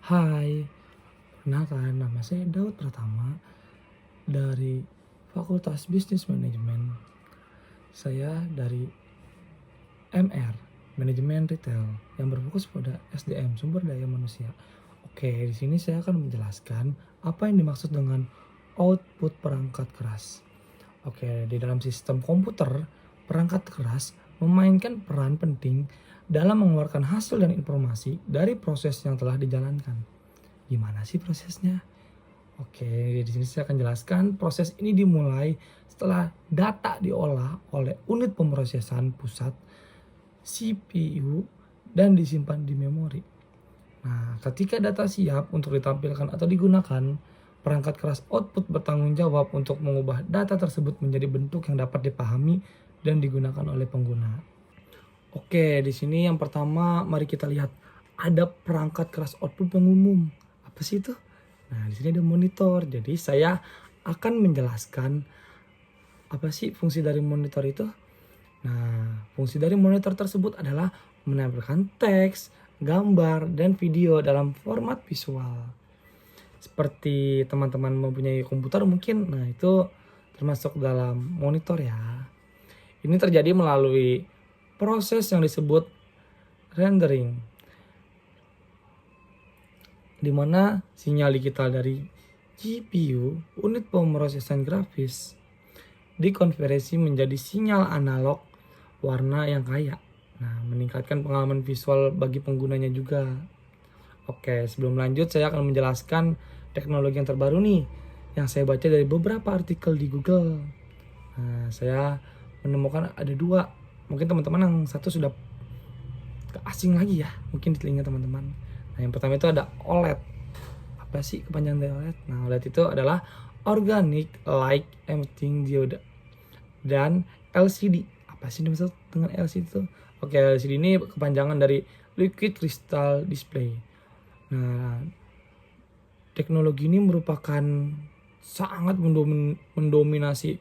Hai, perkenalkan nama saya Daud Pratama dari Fakultas Bisnis Manajemen. Saya dari MR, Manajemen Retail, yang berfokus pada SDM, sumber daya manusia. Oke, di sini saya akan menjelaskan apa yang dimaksud dengan output perangkat keras. Oke, di dalam sistem komputer, perangkat keras memainkan peran penting dalam mengeluarkan hasil dan informasi dari proses yang telah dijalankan. Gimana sih prosesnya? Oke, di sini saya akan jelaskan proses ini dimulai setelah data diolah oleh unit pemrosesan pusat CPU dan disimpan di memori. Nah, ketika data siap untuk ditampilkan atau digunakan, perangkat keras output bertanggung jawab untuk mengubah data tersebut menjadi bentuk yang dapat dipahami dan digunakan oleh pengguna. Oke, di sini yang pertama mari kita lihat ada perangkat keras output yang umum. Apa sih itu? Nah, di sini ada monitor. Jadi saya akan menjelaskan apa sih fungsi dari monitor itu. Nah, fungsi dari monitor tersebut adalah menampilkan teks, gambar, dan video dalam format visual. Seperti teman-teman mempunyai komputer mungkin, nah itu termasuk dalam monitor ya. Ini terjadi melalui proses yang disebut rendering, di mana sinyal digital dari GPU, unit pemrosesan grafis, dikonversi menjadi sinyal analog warna yang kaya. Nah, meningkatkan pengalaman visual bagi penggunanya juga. Oke, sebelum lanjut saya akan menjelaskan teknologi yang terbaru nih, yang saya baca dari beberapa artikel di Google. Nah, saya menemukan ada dua. Mungkin teman-teman yang satu sudah asing lagi ya, mungkin di telinga teman-teman. Nah, yang pertama itu ada OLED. Apa sih kepanjangan dari OLED? Nah, OLED itu adalah Organic Light Emitting Diode. Dan LCD. Apa sih dimaksud dengan LCD itu? Oke, LCD ini kepanjangan dari Liquid Crystal Display. Nah, teknologi ini merupakan sangat mendominasi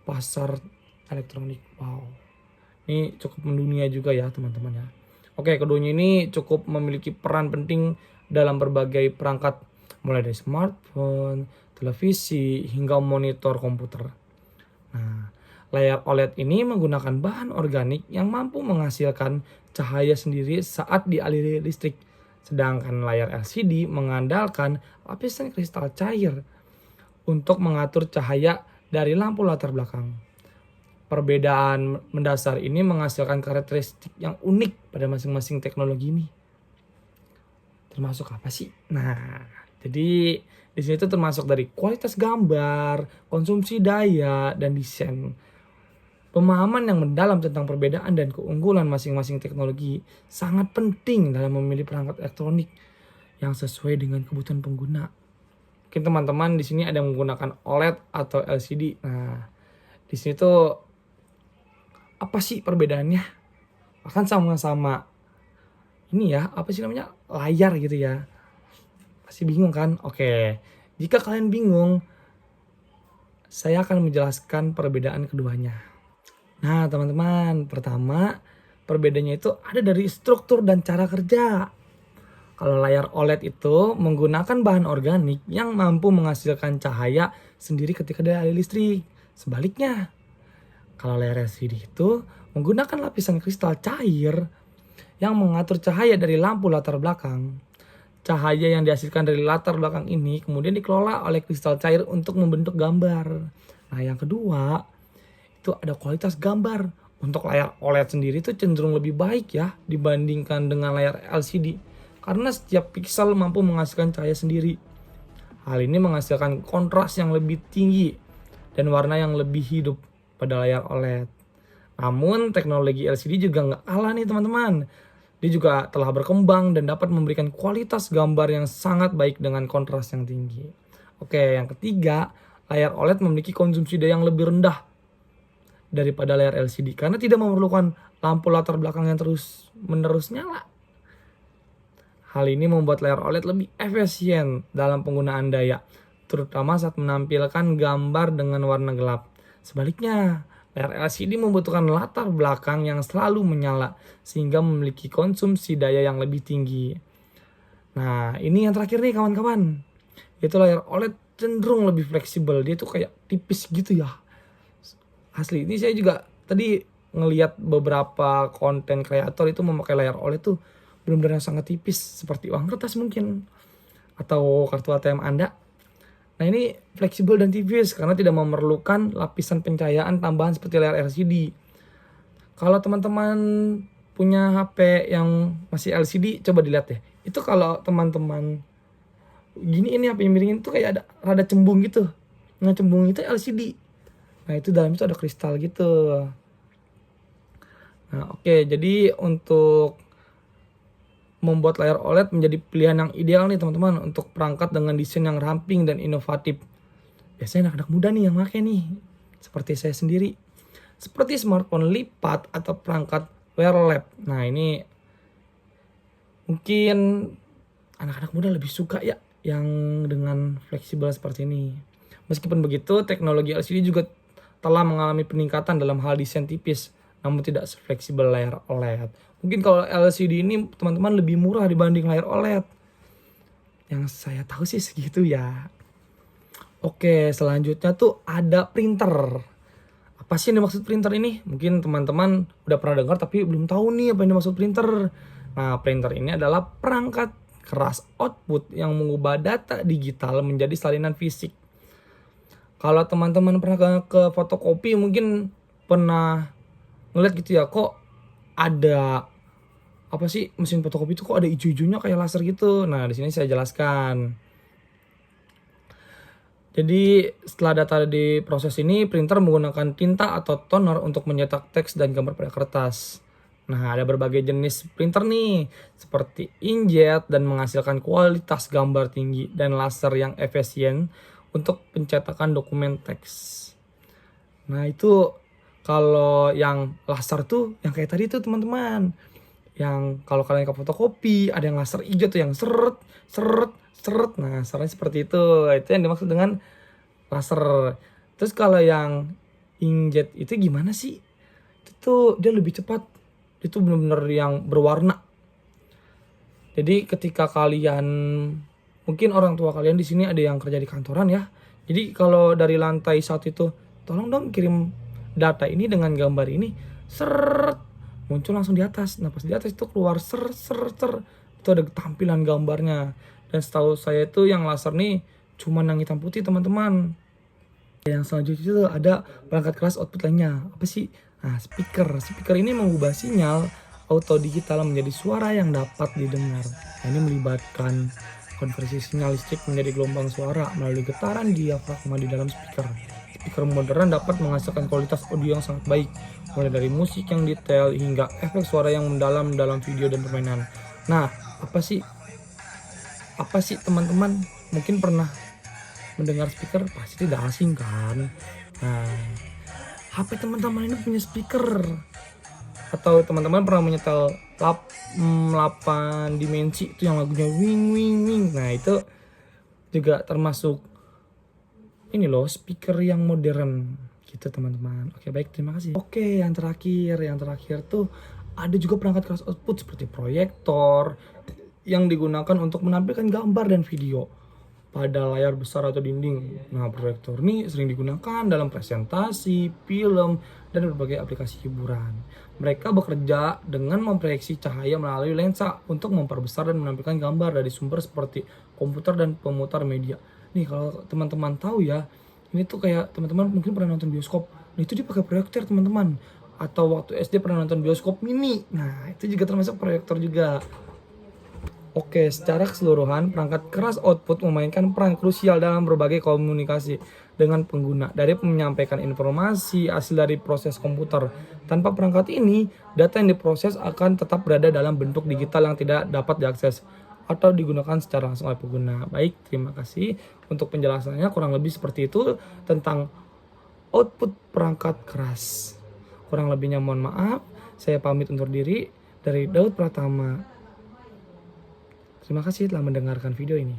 pasar elektronik. Wow. Ini cukup mendunia juga ya teman-teman ya. Oke, keduanya ini cukup memiliki peran penting dalam berbagai perangkat, mulai dari smartphone, televisi, hingga monitor komputer. Nah, layar OLED ini menggunakan bahan organik yang mampu menghasilkan cahaya sendiri saat dialiri listrik. Sedangkan layar LCD mengandalkan lapisan kristal cair untuk mengatur cahaya dari lampu latar belakang. Perbedaan mendasar ini menghasilkan karakteristik yang unik pada masing-masing teknologi ini. Termasuk apa sih? Nah, jadi di sini itu termasuk dari kualitas gambar, konsumsi daya, dan desain. Pemahaman yang mendalam tentang perbedaan dan keunggulan masing-masing teknologi sangat penting dalam memilih perangkat elektronik yang sesuai dengan kebutuhan pengguna. Mungkin teman-teman di sini ada yang menggunakan OLED atau LCD. Nah, di sini tuh apa sih perbedaannya? Bahkan sama-sama ini ya, apa sih namanya? Layar gitu ya. Pasti bingung kan? Oke. Jika kalian bingung, saya akan menjelaskan perbedaan keduanya. Nah, teman-teman, pertama perbedaannya itu ada dari struktur dan cara kerja. Kalau layar OLED itu menggunakan bahan organik yang mampu menghasilkan cahaya sendiri ketika dialiri listrik. Sebaliknya, kalau layar LCD itu menggunakan lapisan kristal cair yang mengatur cahaya dari lampu latar belakang. Cahaya yang dihasilkan dari latar belakang ini kemudian dikelola oleh kristal cair untuk membentuk gambar. Nah, yang kedua, itu ada kualitas gambar. Untuk layar OLED sendiri itu cenderung lebih baik ya dibandingkan dengan layar LCD. Karena setiap piksel mampu menghasilkan cahaya sendiri. Hal ini menghasilkan kontras yang lebih tinggi dan warna yang lebih hidup pada layar OLED. Namun teknologi LCD juga nggak kalah nih teman-teman. Dia juga telah berkembang dan dapat memberikan kualitas gambar yang sangat baik dengan kontras yang tinggi. Oke, yang ketiga, layar OLED memiliki konsumsi daya yang lebih rendah daripada layar LCD karena tidak memerlukan lampu latar belakang yang terus-menerus nyala. Hal ini membuat layar OLED lebih efisien dalam penggunaan daya, terutama saat menampilkan gambar dengan warna gelap. Sebaliknya, layar LCD membutuhkan latar belakang yang selalu menyala, sehingga memiliki konsumsi daya yang lebih tinggi. Nah, ini yang terakhir nih kawan-kawan. Itu layar OLED cenderung lebih fleksibel. Dia tuh kayak tipis gitu ya. Asli, ini saya juga tadi ngelihat beberapa konten kreator itu memakai layar OLED tuh benar-benar sangat tipis, seperti uang kertas mungkin atau kartu ATM Anda. Nah, ini fleksibel dan tipis karena tidak memerlukan lapisan pencahayaan tambahan seperti layar LCD. Kalau teman-teman punya HP yang masih LCD, coba dilihat deh. Itu kalau teman-teman gini, ini HP yang miringin tuh kayak ada rada cembung gitu. Nah, cembung itu LCD. Nah, itu dalam itu ada kristal gitu. Nah, oke. Jadi untuk membuat layar OLED menjadi pilihan yang ideal nih teman-teman untuk perangkat dengan desain yang ramping dan inovatif. Biasanya anak-anak muda nih yang pakai nih, seperti saya sendiri. Seperti smartphone lipat atau perangkat wear lab. Nah, ini mungkin anak-anak muda lebih suka ya yang dengan fleksibel seperti ini. Meskipun begitu, teknologi LCD juga telah mengalami peningkatan dalam hal desain tipis, namun tidak sefleksibel layar OLED. Mungkin kalau LCD ini teman-teman lebih murah dibanding layar OLED. Yang saya tahu sih segitu ya. Oke, selanjutnya tuh ada printer. Apa sih yang dimaksud printer ini? Mungkin teman-teman udah pernah dengar tapi belum tahu nih apa yang dimaksud printer. Nah, printer ini adalah perangkat keras output yang mengubah data digital menjadi salinan fisik. Kalau teman-teman pernah ke fotokopi mungkin pernah ngeliat gitu ya, kok ada apa sih mesin fotokopi itu kok ada ijo-ijonya kayak laser gitu. Nah, di sini saya jelaskan. Jadi setelah data diproses ini, printer menggunakan tinta atau toner untuk mencetak teks dan gambar pada kertas. Nah, ada berbagai jenis printer nih, seperti inkjet dan menghasilkan kualitas gambar tinggi dan laser yang efisien untuk pencetakan dokumen teks. Nah, itu kalau yang laser tuh yang kayak tadi tuh teman-teman. Yang kalau kalian ke fotokopi ada yang laser hijau tuh yang seret seret seret. Nah, caranya seperti itu. Itu yang dimaksud dengan laser. Terus kalau yang inkjet itu gimana sih? Itu tuh dia lebih cepat. Itu benar-benar yang berwarna. Jadi ketika kalian, mungkin orang tua kalian di sini ada yang kerja di kantoran ya. Jadi kalau dari lantai 1 itu, tolong dong kirim data ini dengan gambar ini, seret, muncul langsung di atas. Nah, pas di atas itu keluar ser ser ser, itu ada tampilan gambarnya. Dan setahu saya itu yang laser nih cuma yang hitam putih teman-teman. Yang selanjutnya itu ada perangkat keras output lainnya. Apa sih? Nah, speaker ini mengubah sinyal auto digital menjadi suara yang dapat didengar. Nah, ini melibatkan konversi sinyal listrik menjadi gelombang suara melalui getaran diafragma di dalam speaker. Speaker modern dapat menghasilkan kualitas audio yang sangat baik, mulai dari musik yang detail hingga efek suara yang mendalam dalam video dan permainan. Nah, apa sih teman-teman mungkin pernah mendengar speaker? Pasti tidak asing kan. Nah, HP teman-teman ini punya speaker. Atau teman-teman pernah menyetel 8 dimensi itu yang lagunya wing wing wing. Nah, itu juga termasuk ini loh, speaker yang modern gitu teman-teman. Oke, baik, terima kasih. Oke, yang terakhir tuh ada juga perangkat keras output seperti proyektor yang digunakan untuk menampilkan gambar dan video pada layar besar atau dinding. Nah, proyektor ini sering digunakan dalam presentasi, film, dan berbagai aplikasi hiburan. Mereka bekerja dengan memproyeksi cahaya melalui lensa untuk memperbesar dan menampilkan gambar dari sumber seperti komputer dan pemutar media. Nih, kalau teman-teman tahu ya, ini tuh kayak teman-teman mungkin pernah nonton bioskop. Nah, itu dia pakai proyektor teman-teman. Atau waktu SD pernah nonton bioskop mini. Nah, itu juga termasuk proyektor juga. Oke, secara keseluruhan perangkat keras output memainkan peran krusial dalam berbagai komunikasi dengan pengguna. Dari menyampaikan informasi hasil dari proses komputer. Tanpa perangkat ini, data yang diproses akan tetap berada dalam bentuk digital yang tidak dapat diakses atau digunakan secara langsung oleh pengguna. Baik, terima kasih untuk penjelasannya. Kurang lebih seperti itu tentang output perangkat keras. Kurang lebihnya mohon maaf. Saya pamit undur diri dari Daud Pratama. Terima kasih telah mendengarkan video ini.